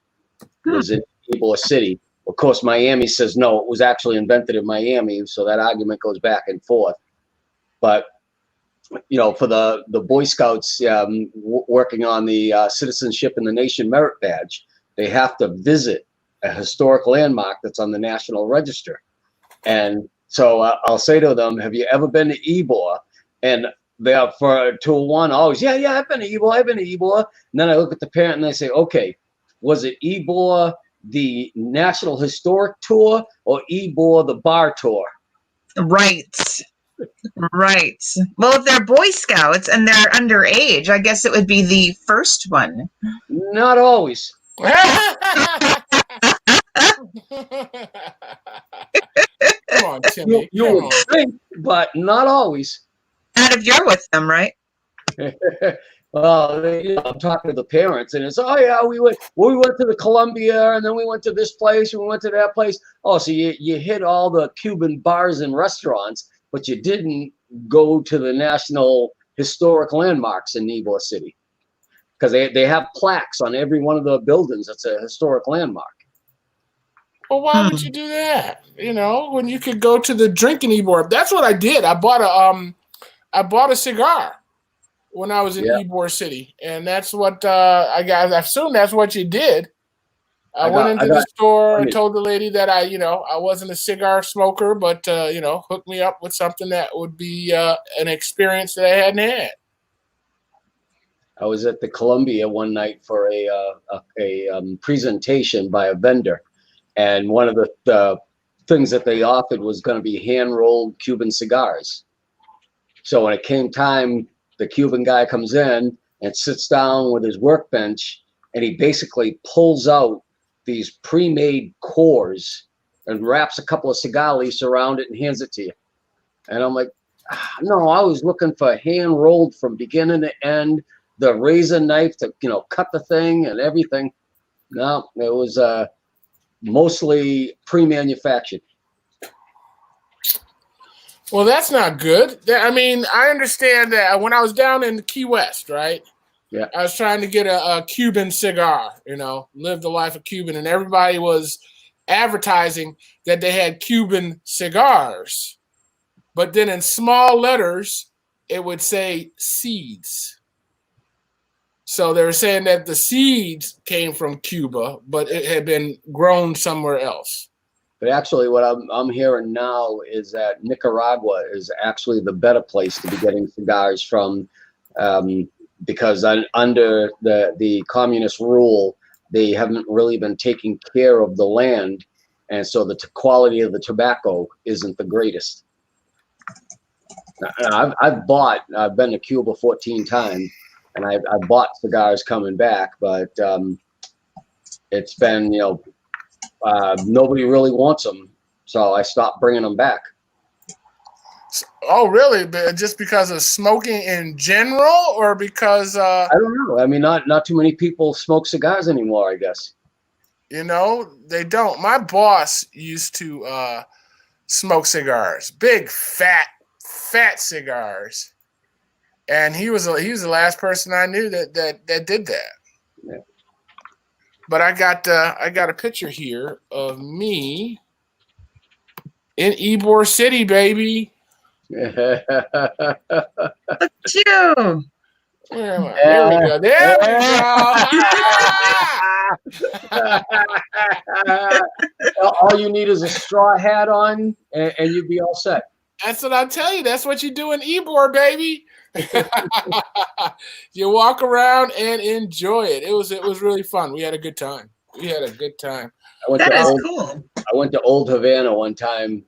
Was in Ybor City. Of course, Miami says no, it was actually invented in Miami, so that argument goes back and forth. But you know, for the Boy Scouts working on the Citizenship in the Nation Merit Badge, they have to visit a historic landmark that's on the National Register. And so I'll say to them, "Have you ever been to Ybor?" And they're for 201 always, yeah, I've been to Ybor, And then I look at the parent and they say, "Okay, was it Ybor the National Historic Tour or Ybor the bar tour?" Right. Right. Well, if they're Boy Scouts and they're underage, I guess it would be the first one. Not always. Come on, Timmy. You would think, but not always. Not if you're with them, right? Well, you know, I'm talking to the parents, and it's, oh yeah, we went to the Columbia, and then we went to this place, and we went to that place. Oh, so you hit all the Cuban bars and restaurants, but you didn't go to the National Historic Landmarks in Ybor City, because they have plaques on every one of the buildings. It's a historic landmark. Well, why would you do that? You know, when you could go to the drinking Ybor. That's what I did. I bought a cigar when I was in Ybor City, and that's what I got. I assume that's what you did. I went into the store and told the lady that I wasn't a cigar smoker, but hooked me up with something that would be an experience that I hadn't had. I was at the Columbia one night for a presentation by a vendor, and one of the things that they offered was going to be hand-rolled Cuban cigars. So when it came time, the Cuban guy comes in and sits down with his workbench, and he basically pulls out these pre-made cores and wraps a couple of cigar leaves around it and hands it to you. And I'm like, no, I was looking for hand-rolled from beginning to end, the razor knife to cut the thing and everything. No, it was mostly pre-manufactured. Well, that's not good. I mean, I understand that when I was down in Key West, right? Yeah. I was trying to get a Cuban cigar, live the life of Cuban, and everybody was advertising that they had Cuban cigars. But then in small letters, it would say seeds. So they were saying that the seeds came from Cuba, but it had been grown somewhere else. But actually, what I'm hearing now is that Nicaragua is actually the better place to be getting cigars from, because under the communist rule, they haven't really been taking care of the land, and so the quality of the tobacco isn't the greatest. I've been to Cuba 14 times, and I bought cigars coming back, but it's been, nobody really wants them, so I stopped bringing them back. Oh, really? Just because of smoking in general, or because I don't know. I mean, not too many people smoke cigars anymore, I guess. They don't. My boss used to smoke cigars, big fat cigars, and he was the last person I knew that did that. Yeah. But I got a picture here of me in Ybor City, baby. Look at you. Where am I? There we go. There we go. All you need is a straw hat on, and you'd be all set. That's what I tell you. That's what you do in Ybor, baby. You walk around and enjoy it. It was really fun. We had a good time. That is cool. I went to Old Havana one time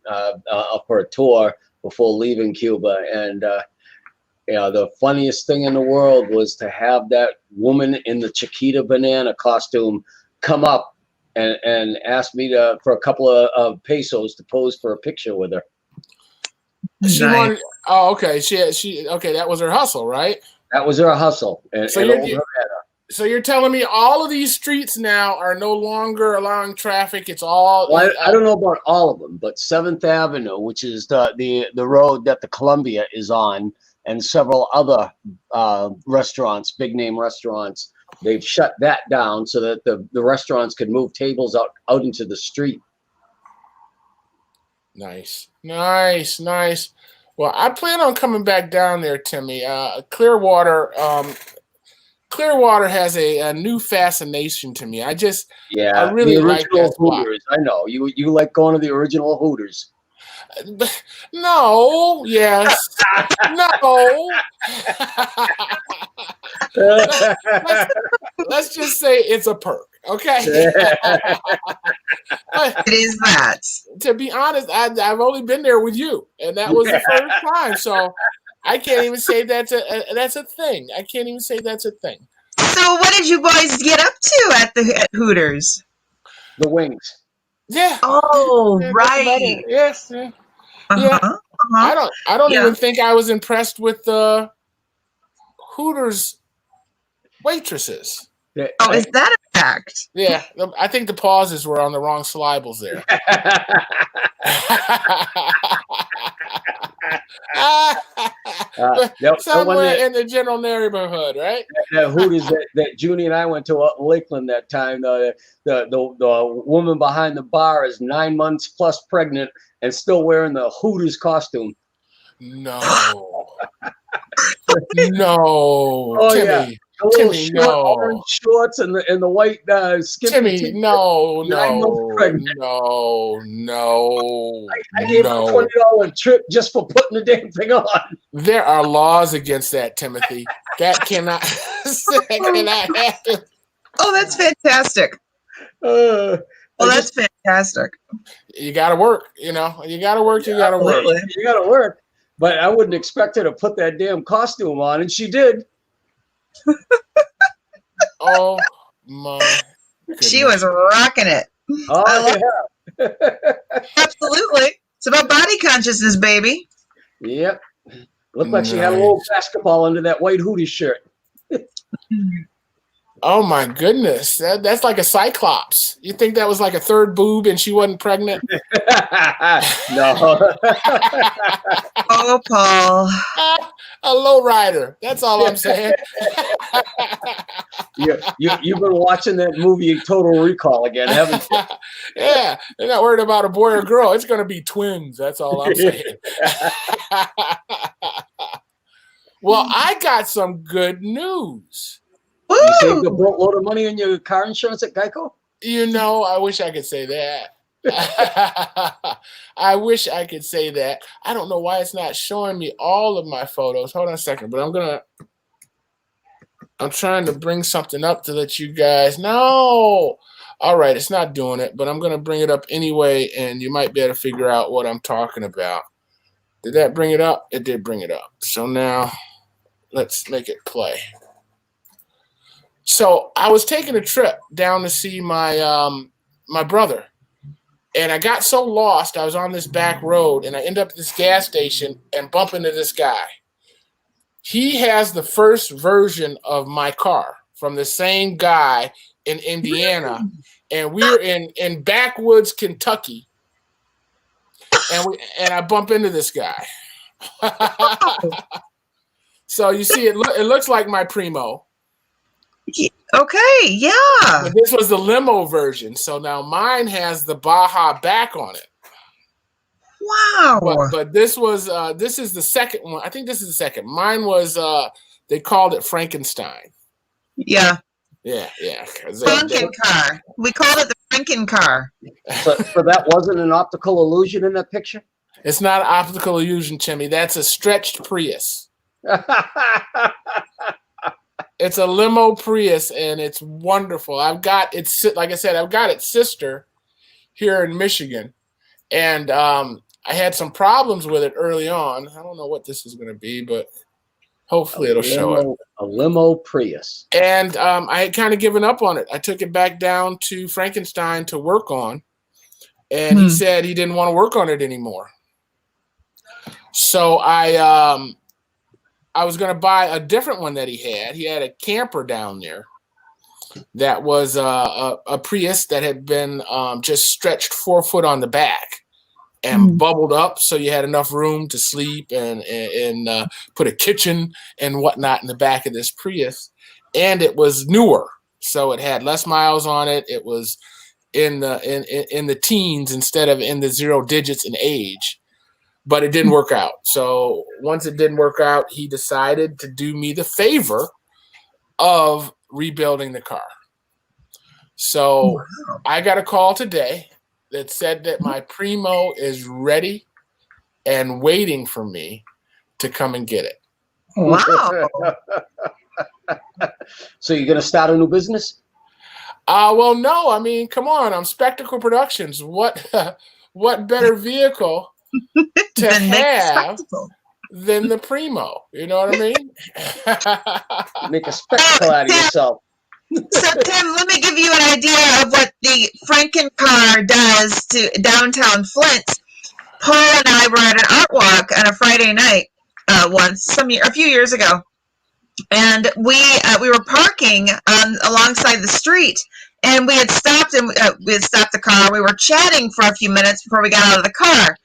for a tour before leaving Cuba, and the funniest thing in the world was to have that woman in the Chiquita banana costume come up and ask me for a couple of pesos to pose for a picture with her. She wanted. Oh, okay. She okay. That was her hustle, right? That was her hustle. So you're telling me all of these streets now are no longer allowing traffic? It's all. Well, I don't know about all of them, but 7th Avenue, which is the road that the Columbia is on, and several other restaurants, big name restaurants, they've shut that down so that the restaurants could move tables out into the street. Nice. Well, I plan on coming back down there, Timmy. Clearwater has a new fascination to me. I really like that spot. Hooters. I know you like going to the original Hooters. No. Yes. No. Let's just say it's a perk, okay? It is that. To be honest, I've only been there with you, and that was the first time. So I can't even say that's a thing. I can't even say that's a thing. So what did you boys get up to at Hooters? The wings. Yeah. Oh, right. Yes. Yeah. I don't even think I was impressed with the Hooters waitresses. Oh, is that a fact? Yeah, I think the pauses were on the wrong syllables there. Somewhere in the general neighborhood, right? The Hooters that Junie and I went to Lakeland that time. The woman behind the bar is 9 months plus pregnant and still wearing the Hooters costume. No. Oh, Timmy. Yeah. Timmy, no. Orange shorts and the white skin. Timmy, no. I gave him a $20 trip just for putting the damn thing on. There are laws against that, Timothy. That cannot happen. Oh, that's fantastic. That's fantastic. You got to work, You got to work. You got to work. You got to work. But I wouldn't expect her to put that damn costume on, and she did. Oh my goodness. She was rocking it. Oh, yeah. Absolutely. It's about body consciousness, baby. Yep. Looked like she had a little basketball under that white Hooters shirt. Oh my goodness. That's like a cyclops. You think that was like a third boob and she wasn't pregnant? No. Oh, Paul. A low rider. That's all I'm saying. You've been watching that movie Total Recall again, haven't you? Yeah. They're not worried about a boy or girl. It's going to be twins. That's all I'm saying. Well, I got some good news. Woo! You saved a boatload of money on your car insurance at Geico? I wish I could say that. I wish I could say that. I don't know why it's not showing me all of my photos. Hold on a second, but I'm trying to bring something up to let you guys know. All right, it's not doing it, but I'm going to bring it up anyway, and you might be able to figure out what I'm talking about. Did that bring it up? It did bring it up. So now let's make it play. So I was taking a trip down to see my brother, and I got so lost. I was on this back road, and I end up at this gas station and bump into this guy. He has the first version of my car from the same guy in Indiana, and we're in backwoods Kentucky, and I bump into this guy. So you see, it looks like my Primo. Okay, yeah. But this was the limo version, so now mine has the Baja back on it. Wow. But this is the second one. I think this is the second. Mine was they called it Frankenstein. Yeah. Yeah. Franken car. We called it the Franken car. So that wasn't an optical illusion in that picture? It's not an optical illusion, Timmy. That's a stretched Prius. It's a limo Prius, and it's wonderful. I've got its sister here in Michigan, and I had some problems with it early on. I don't know what this is going to be, but hopefully it'll show it. A limo Prius. And I had kind of given up on it. I took it back down to Frankenstein to work on, and he said he didn't want to work on it anymore. So I was going to buy a different one that he had. He had a camper down there that was a Prius that had been just stretched 4 foot on the back and bubbled up, so you had enough room to sleep and put a kitchen and whatnot in the back of this Prius. And it was newer, so it had less miles on it. It was in the teens instead of in the 0 digits in age. But it didn't work out. So once it didn't work out, he decided to do me the favor of rebuilding the car. So I got a call today that said that my Primo is ready and waiting for me to come and get it. Wow. So you're going to start a new business? Well, no. I mean, come on. I'm Spectacle Productions. What better vehicle to have than the Primo? You know what I mean? Make a spectacle out of yourself. So, Tim, let me give you an idea of what the Franken car does to downtown Flint. Paul and I were at an art walk on a Friday night a few years ago, and we were parking alongside the street, and we had stopped the car. We were chatting for a few minutes before we got out of the car,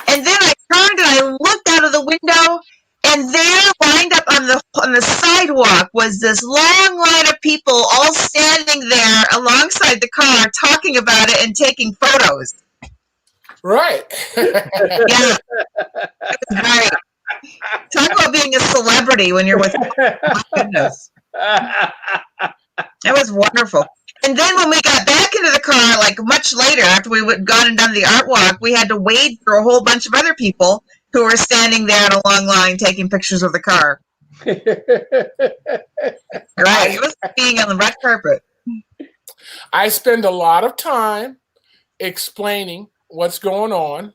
and then I turned and I looked out of the window. And there, lined up on the sidewalk, was this long line of people all standing there alongside the car, talking about it and taking photos. Right. Yeah, it was great. Talk about being a celebrity when you're with. My goodness, it was wonderful. And then when we got back into the car, like much later, after we had gone and done the art walk, we had to wade through a whole bunch of other people who were standing there in a long line taking pictures of the car. Right. It was like being on the red carpet. I spend a lot of time explaining what's going on.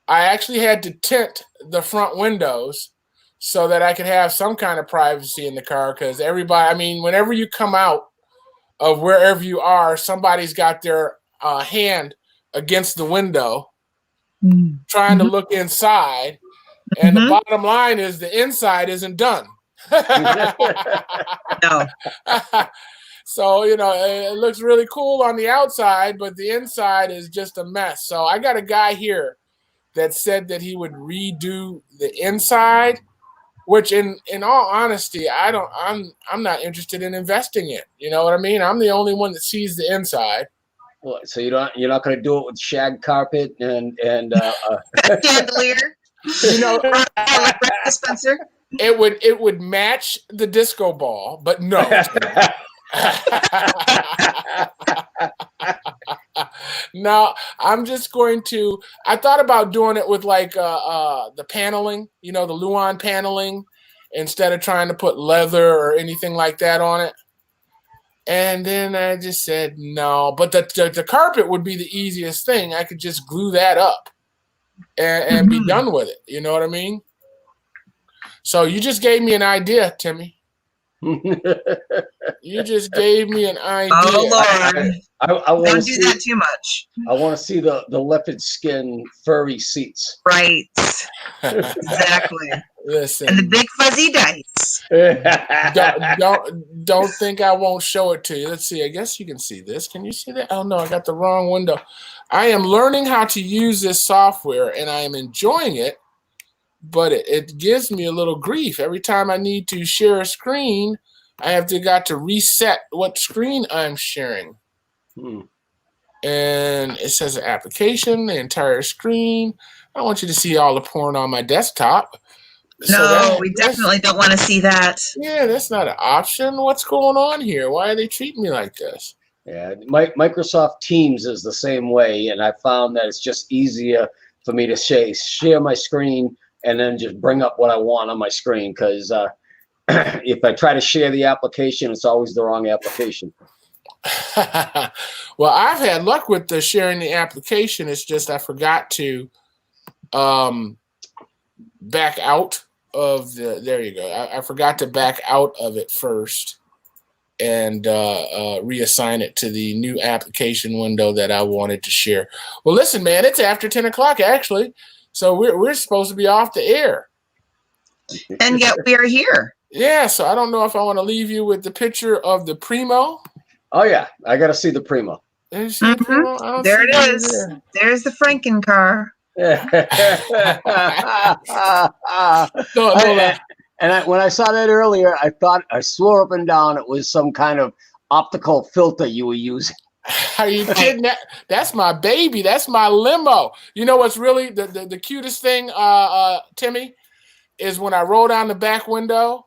I actually had to tint the front windows so that I could have some kind of privacy in the car, because everybody, I mean, whenever you come out of wherever you are, somebody's got their hand against the window trying to look inside, and the bottom line is the inside isn't done. No. So, you know, it looks really cool on the outside, but the inside is just a mess. So I got a guy here that said that he would redo the inside, which in all honesty, I'm not interested in investing in. You know what I mean? I'm the only one that sees the inside. Well, so you're not going to do it with shag carpet and chandelier. You know, Spencer. It would match the disco ball, but no. No, I'm just going to. I thought about doing it with like the paneling, you know, the Luan paneling, instead of trying to put leather or anything like that on it. And then I just said no. But the carpet would be the easiest thing. I could just glue that up and be done with it. You know what I mean? So you just gave me an idea, Timmy. You just gave me an idea. Oh Lord! I want to Don't do see. that too much. I want to see the leopard skin furry seats. Right. Exactly. Listen, And the big fuzzy dice. don't think I won't show it to you. Let's see. I guess you can see this. Can you see that? Oh no, I got the wrong window. I am learning how to use this software, and I am enjoying it. But it gives me a little grief every time I need to share a screen. I have got to reset what screen I'm sharing. And it says application, the entire screen. I want you to see all the porn on my desktop. No, we definitely don't want to see that. Yeah, that's not an option. What's going on here? Why are they treating me like this? Yeah, Microsoft Teams is the same way, and I found that it's just easier for me to share my screen and then just bring up what I want on my screen, because if I try to share the application, it's always the wrong application. Well, I've had luck with the sharing the application. It's just I forgot to back out of the. There you go. I forgot to back out of it first and reassign it to the new application window that I wanted to share. Well, listen, man, it's after 10 o'clock actually, so we're supposed to be off the air. And yet we are here. Yeah, so I don't know if I want to leave you with the picture of the Primo. Oh yeah, I got to see the Primo. There it is. There's the Franken car. When I saw that earlier, I swore up and down it was some kind of optical filter you were using. Are you kidding? That's my baby. That's my limo. You know what's really the cutest thing, Timmy, is when I roll down the back window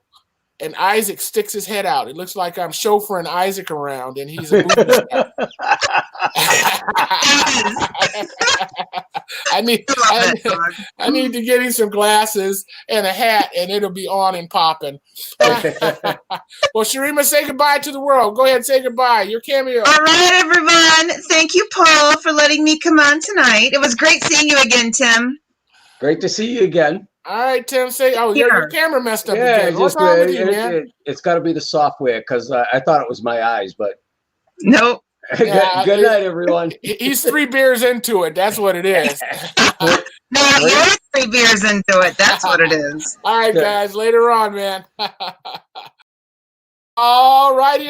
and Isaac sticks his head out. It looks like I'm chauffeuring Isaac around, and he's a movie star. I need to get him some glasses and a hat, and it'll be on and popping. Well, Sharima, say goodbye to the world. Go ahead, say goodbye. Your cameo. All right, everyone. Thank you, Paul, for letting me come on tonight. It was great seeing you again, Tim. Great to see you again. All right, Tim, say, your camera messed up again. What's just, wrong with you, man? It's got to be the software, because I thought it was my eyes, but. Nope. Yeah, good night, everyone. He's 3 beers into it. That's what it is. No, you're 3 beers into it. That's what it is. All right, guys. Later on, man. All righty.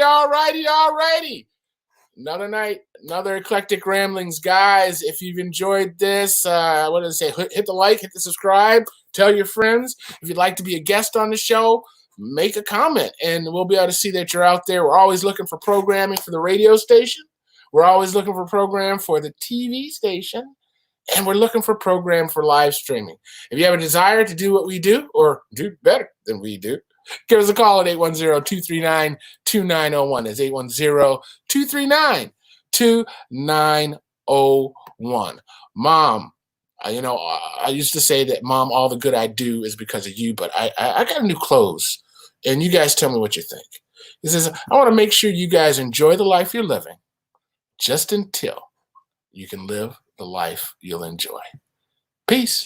Another night, another eclectic ramblings, guys. If you've enjoyed this, what does it say? Hit the like, hit the subscribe, tell your friends. If you'd like to be a guest on the show, make a comment, and we'll be able to see that you're out there. We're always looking for programming for the radio station. We're always looking for program for the TV station, and we're looking for program for live streaming. If you have a desire to do what we do or do better than we do, give us a call at 810-239-2901. That's 810-239-2901. Mom, I used to say that, Mom, all the good I do is because of you, but I got new clothes, and you guys tell me what you think. He says, I want to make sure you guys enjoy the life you're living just until you can live the life you'll enjoy. Peace.